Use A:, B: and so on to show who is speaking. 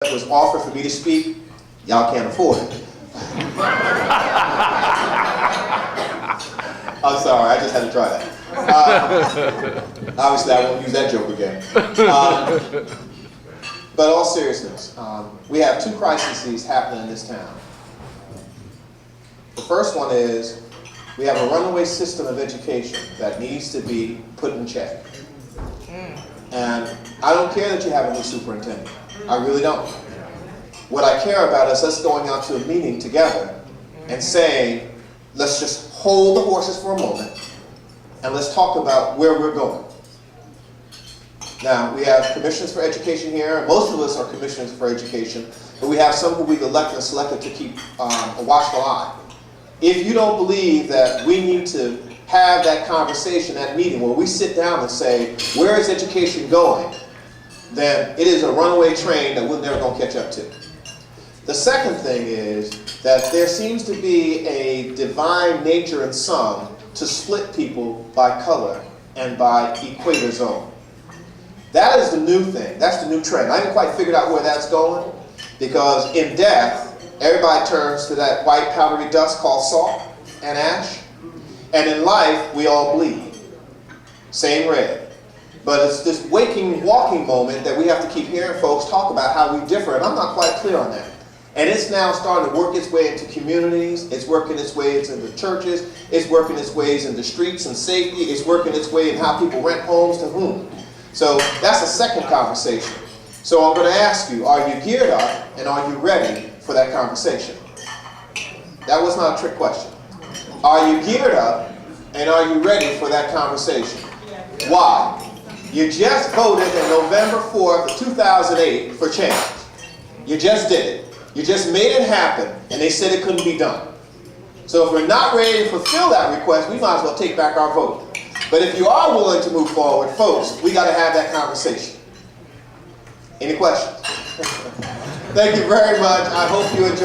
A: was offered for me to speak, y'all can't afford it. I'm sorry, I just had to try that. Obviously, I won't use that joke again. But in all seriousness, we have two crises happening in this town. The first one is we have a runaway system of education that needs to be put in check. And I don't care that you have a new superintendent. I really don't. What I care about is us going out to a meeting together and saying, let's just hold the horses for a moment and let's talk about where we're going. Now, we have commissioners for education here. Most of us are commissioners for education, but we have some who we've elected and selected to keep a watchful eye. If you don't believe that we need to have that conversation, that meeting, where we sit down and say, where is education going, then it is a runaway train that we're never going to catch up to. The second thing is that there seems to be a divine nature in some to split people by color and by equator zone. That is the new thing. That's the new trend. I haven't quite figured out where that's going, because in death, everybody turns to that white powdery dust called salt and ash. And in life, we all bleed. Same red. But it's this waking, walking moment that we have to keep hearing folks talk about how we differ, and I'm not quite clear on that. And it's now starting to work its way into communities, it's working its way into churches, it's working its ways into streets and safety, it's working its way in how people rent homes to whom. So that's a second conversation. So I'm going to ask you, are you geared up and are you ready for that conversation? That was not a trick question. Are you geared up and are you ready for that conversation? Why? You just voted on November 4th of 2008 for change. You just did it. You just made it happen, and they said it couldn't be done. So if we're not ready to fulfill that request, we might as well take back our vote. But if you are willing to move forward, folks, we got to have that conversation. Any questions? Thank you very much. I hope you enjoy.